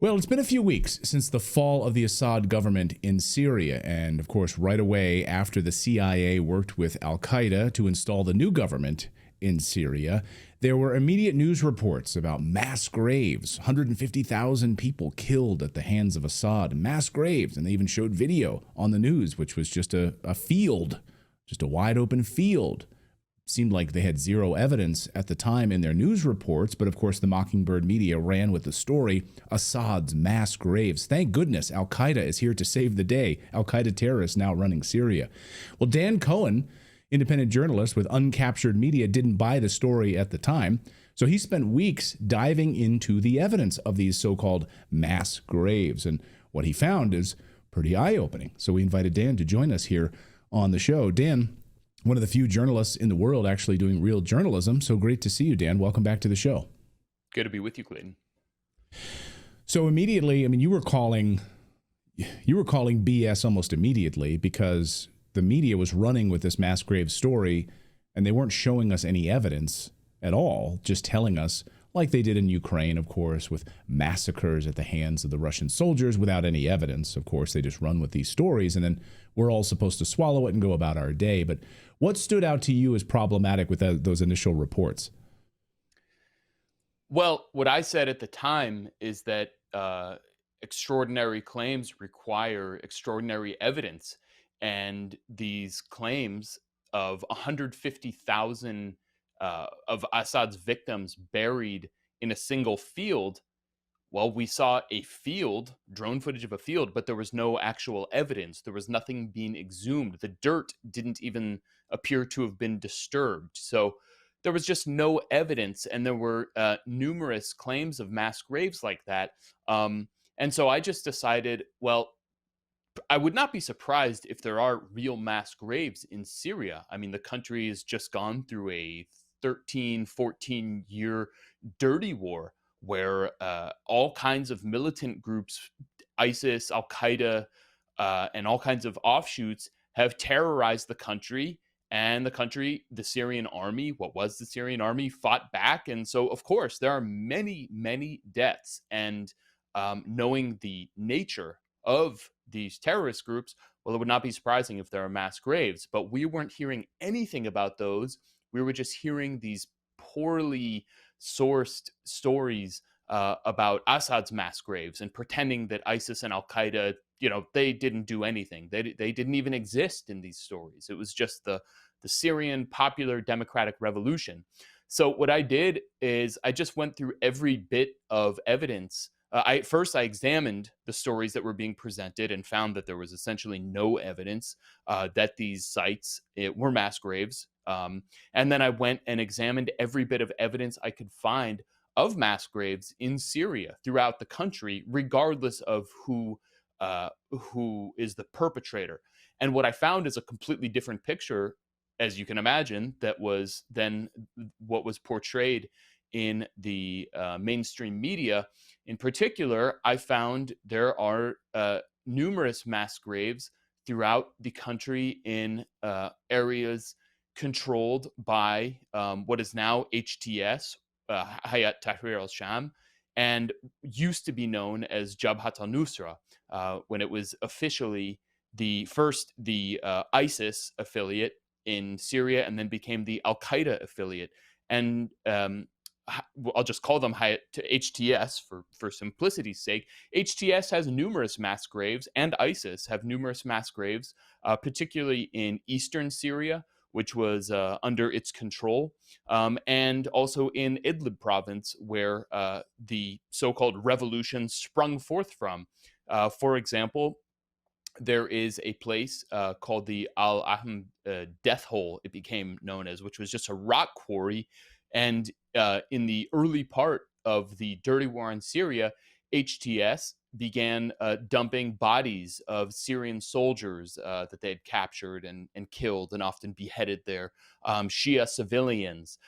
Well, it's been a few weeks since the fall of the Assad government in Syria. And of course, right away after the CIA worked with al-Qaida to install the new government in Syria, there were immediate news reports about mass graves, 150,000 people killed at the hands of Assad, mass graves. And they even showed video on the news, which was just a field, just a wide open field. Seemed like they had zero evidence at the time in their news reports, but of course the Mockingbird media ran with the story, Assad's mass graves. Thank goodness al-Qaida is here to save the day. Al-Qaida terrorists now running Syria. Well, Dan Cohen, independent journalist with Uncaptured Media, didn't buy the story at the time, so he spent weeks diving into the evidence of these so-called mass graves, and what he found is pretty eye-opening. So we invited Dan to join us here on the show. Dan, one of the few journalists in the world actually doing real journalism. So great to see you, Dan. Welcome back to the show. Good to be with you, Clayton. So immediately, I mean, you were calling BS almost immediately because the media was running with this mass grave story and they weren't showing us any evidence at all, just telling us, like they did in Ukraine, of course, with massacres at the hands of the Russian soldiers without any evidence. Of course, they just run with these stories and then we're all supposed to swallow it and go about our day. But what stood out to you as problematic with those initial reports? Well, what I said at the time is that extraordinary claims require extraordinary evidence. And these claims of 150,000 of Assad's victims buried in a single field. Well, we saw a field, drone footage of a field, but there was no actual evidence. There was nothing being exhumed. The dirt didn't even appear to have been disturbed. So there was just no evidence. And there were numerous claims of mass graves like that. And so I just decided, well, I would not be surprised if there are real mass graves in Syria. I mean, the country has just gone through a 13, 14-year dirty war where all kinds of militant groups, ISIS, al-Qaida, and all kinds of offshoots have terrorized the country. And the Syrian army, what was the Syrian army, fought back. And so, of course, there are many, many deaths. And knowing the nature of these terrorist groups, well, it would not be surprising if there are mass graves. But we weren't hearing anything about those. We were just hearing these poorly sourced stories about Assad's mass graves and pretending that ISIS and al-Qaida, they didn't do anything. They didn't even exist in these stories. It was just the Syrian Popular Democratic Revolution. So what I did is I just went through every bit of evidence. I examined the stories that were being presented and found that there was essentially no evidence that these sites were mass graves. And then I went and examined every bit of evidence I could find of mass graves in Syria throughout the country, regardless of who is the perpetrator. And what I found is a completely different picture, as you can imagine, that was then what was portrayed in the mainstream media. In particular, I found there are numerous mass graves throughout the country in areas controlled by what is now HTS, Hayat Tahrir al-Sham, and used to be known as Jabhat al-Nusra, when it was officially the ISIS affiliate in Syria and then became the al-Qaida affiliate. And I'll just call them HTS for simplicity's sake. HTS has numerous mass graves, and ISIS have numerous mass graves, particularly in eastern Syria, which was under its control, and also in Idlib province, where the so-called revolution sprung forth from. For example, there is a place called the Al-Ahm Death Hole, it became known as, which was just a rock quarry. And in the early part of the dirty war in Syria, HTS began dumping bodies of Syrian soldiers that they had captured and killed and often beheaded there, Shia civilians,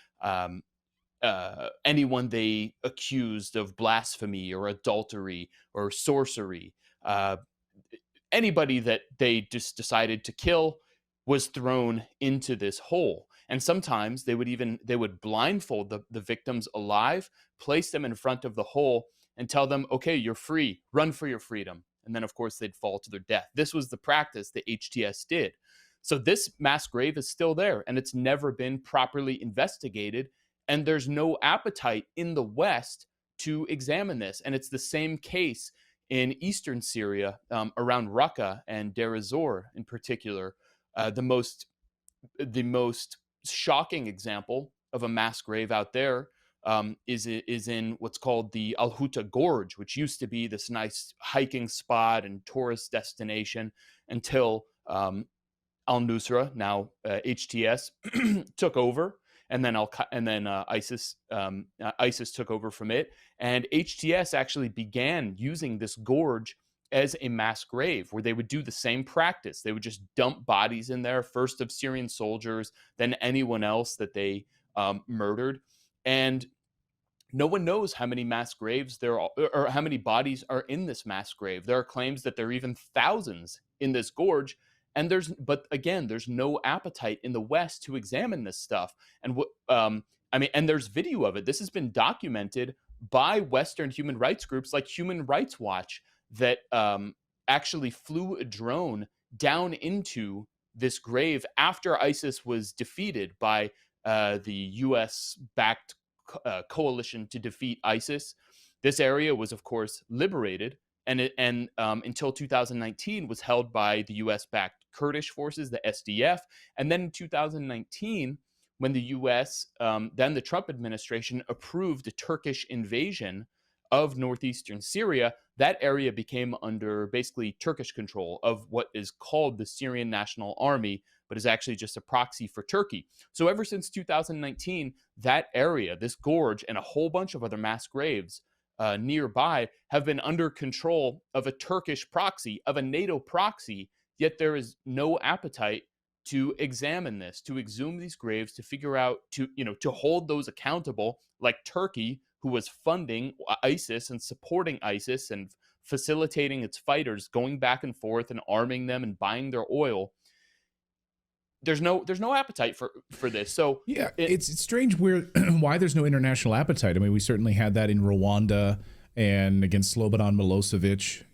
anyone they accused of blasphemy or adultery or sorcery. Anybody that they just decided to kill was thrown into this hole. And sometimes they would blindfold the victims alive, place them in front of the hole, and tell them, okay, you're free, run for your freedom. And then, of course, they'd fall to their death. This was the practice that HTS did. So this mass grave is still there, and it's never been properly investigated. And there's no appetite in the West to examine this. And it's the same case in eastern Syria, around Raqqa and Deir ez-Zor in particular. The most shocking example of a mass grave out there is in what's called the Al Huta Gorge, which used to be this nice hiking spot and tourist destination until al-Nusra, now HTS, took over, and then ISIS took over from it, and HTS actually began using this gorge as a mass grave, where they would do the same practice. They would just dump bodies in there, first of Syrian soldiers, then anyone else that they murdered. And no one knows how many mass graves there are, or how many bodies are in this mass grave. There are claims that there are even thousands in this gorge. And but again, there's no appetite in the West to examine this stuff. And and there's video of it. This has been documented by Western human rights groups like Human Rights Watch, that actually flew a drone down into this grave after ISIS was defeated by the U.S.-backed coalition to defeat ISIS. This area was, of course, liberated, and until 2019 was held by the U.S.-backed Kurdish forces, the SDF. And then in 2019, when the U.S., then the Trump administration, approved a Turkish invasion of northeastern Syria, that area became under basically Turkish control of what is called the Syrian National Army, but is actually just a proxy for Turkey. So ever since 2019, that area, this gorge, and a whole bunch of other mass graves nearby have been under control of a Turkish proxy, of a NATO proxy, yet there is no appetite to examine this, to exhume these graves, to figure out, to hold those accountable, like Turkey, who was funding ISIS and supporting ISIS and facilitating its fighters, going back and forth and arming them and buying their oil. There's no appetite for this. So yeah, it's strange why there's no international appetite. I mean, we certainly had that in Rwanda and against Slobodan Milosevic.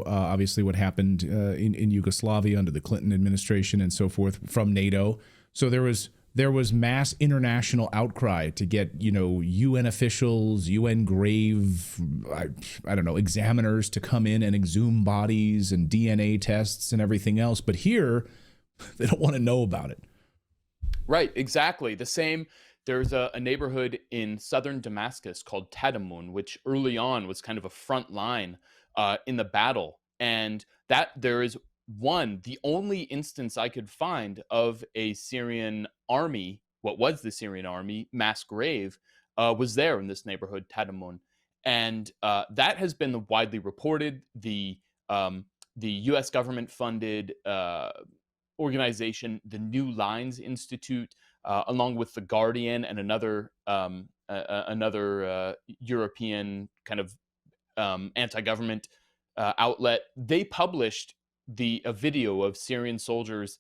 Obviously what happened in Yugoslavia under the Clinton administration and so forth from NATO. So there was mass international outcry to get, UN officials, UN grave, I don't know, examiners to come in and exhume bodies and DNA tests and everything else. But here, they don't want to know about it. Right, exactly. The same. There's a neighborhood in southern Damascus called Tadamun, which early on was kind of a front line in the battle. And that there is the only instance I could find of a Syrian army, what was the Syrian army, mass grave, was there in this neighborhood, Tadamun. And that has been widely reported. The U.S. government funded organization, the New Lines Institute, along with The Guardian and another European kind of anti-government outlet, they published a video of Syrian soldiers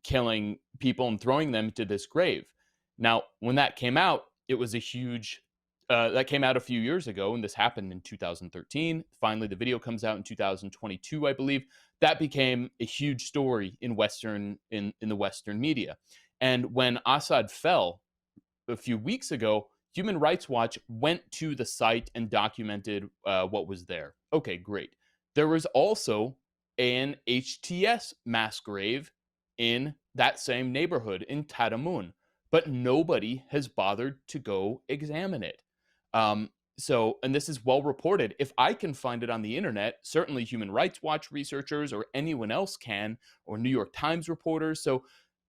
killing people and throwing them to this grave. Now, when that came out, it was a huge. That came out a few years ago, and this happened in 2013. Finally, the video comes out in 2022, I believe. That became a huge story in the Western media. And when Assad fell a few weeks ago, Human Rights Watch went to the site and documented what was there. Okay, great. There was also an HTS mass grave in that same neighborhood in Tadamun, but nobody has bothered to go examine it. And this is well reported. If I can find it on the internet, certainly Human Rights Watch researchers or anyone else can, or New York Times reporters. So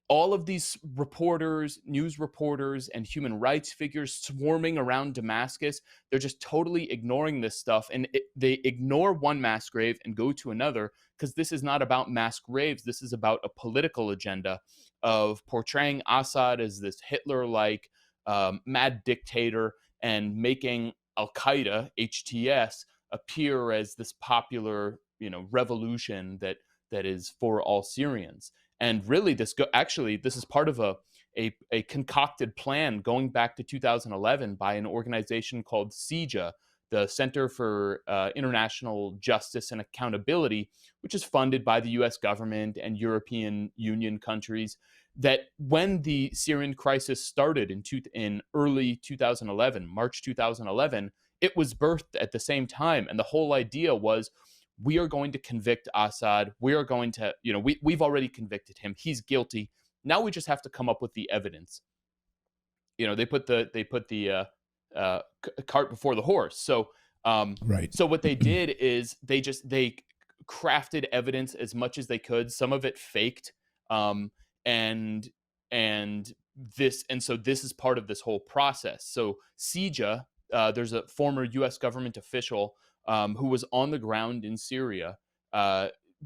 all of these reporters, news reporters, and human rights figures swarming around Damascus, they're just totally ignoring this stuff. And they ignore one mass grave and go to another, because this is not about mass graves. This is about a political agenda of portraying Assad as this Hitler-like mad dictator and making al-Qaida, HTS, appear as this popular, revolution that is for all Syrians. And really, this is part of a concocted plan going back to 2011 by an organization called SIJA the Center for International Justice and Accountability, which is funded by the US government and European Union countries, that when the Syrian crisis started in early 2011, March 2011, it was birthed at the same time. And the whole idea was, we are going to convict Assad. We are going to, we've already convicted him. He's guilty. Now we just have to come up with the evidence. They put the cart before the horse. So, Right. So what they did is they crafted evidence as much as they could. Some of it faked, and so this is part of this whole process. So Sija, there's a former U.S. government official who was on the ground in Syria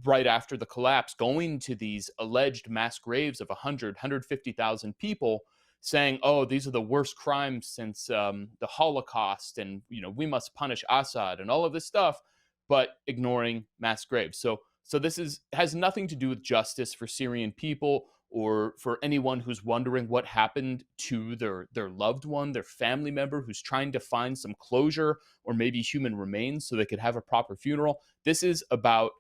right after the collapse, going to these alleged mass graves of 150,000 people, saying, "Oh, these are the worst crimes since the Holocaust, and we must punish Assad," and all of this stuff, but ignoring mass graves. So this has nothing to do with justice for Syrian people, or for anyone who's wondering what happened to their loved one, their family member who's trying to find some closure, or maybe human remains so they could have a proper funeral. This is about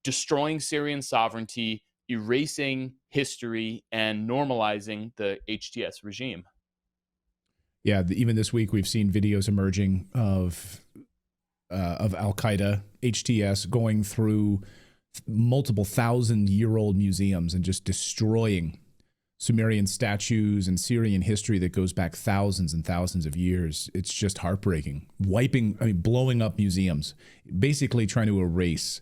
destroying Syrian sovereignty, erasing history, and normalizing the HTS regime. Yeah, even this week we've seen videos emerging of al-Qaida, HTS, going through multiple 1,000-year-old museums and just destroying Sumerian statues and Syrian history that goes back thousands and thousands of years. It's just heartbreaking. Blowing up museums, basically trying to erase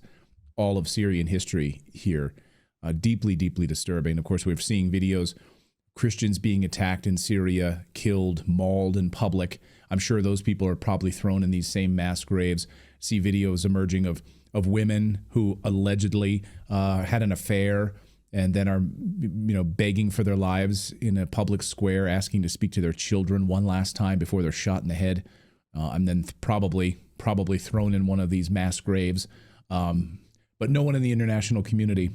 all of Syrian history here. Deeply, deeply disturbing. Of course, we're seeing videos, Christians being attacked in Syria, killed, mauled in public. I'm sure those people are probably thrown in these same mass graves. See videos emerging of women who allegedly had an affair and then are begging for their lives in a public square, asking to speak to their children one last time before they're shot in the head, and then probably thrown in one of these mass graves. But no one in the international community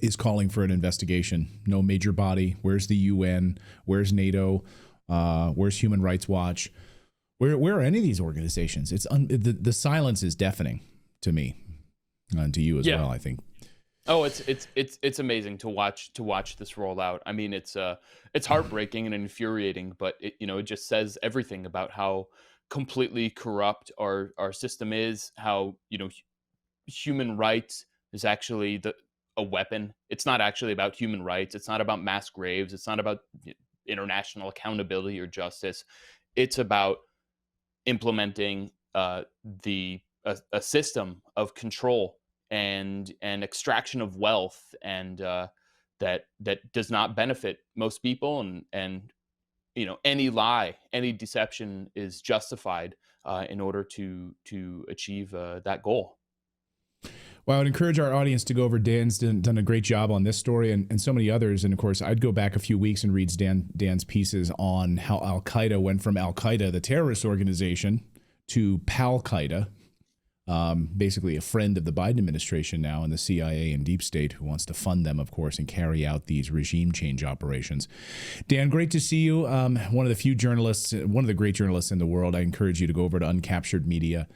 is calling for an investigation. No major body. Where's the UN? Where's NATO? Where's Human Rights Watch? Where are any of these organizations? The silence is deafening to me, and to you as well, I think. Oh, it's amazing to watch this roll out. I mean, it's heartbreaking and infuriating, but it just says everything about how completely corrupt our system is. How human rights is actually a weapon. It's not actually about human rights. It's not about mass graves. It's not about international accountability or justice. It's about implementing a system of control and extraction of wealth, and that does not benefit most people, and any lie, any deception is justified in order to achieve that goal. Well, I would encourage our audience to go over. Dan's done a great job on this story and so many others. And of course, I'd go back a few weeks and read Dan's pieces on how al-Qaida went from al-Qaida, the terrorist organization, to pal-Qaida, basically a friend of the Biden administration now, and the CIA and deep state, who wants to fund them, of course, and carry out these regime change operations. Dan, great to see you. One of the few journalists, one of the great journalists in the world. I encourage you to go over to Uncaptured Media.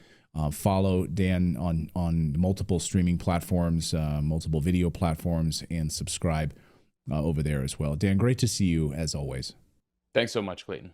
Follow Dan on multiple streaming platforms, multiple video platforms, and subscribe over there as well. Dan, great to see you as always. Thanks so much, Clayton.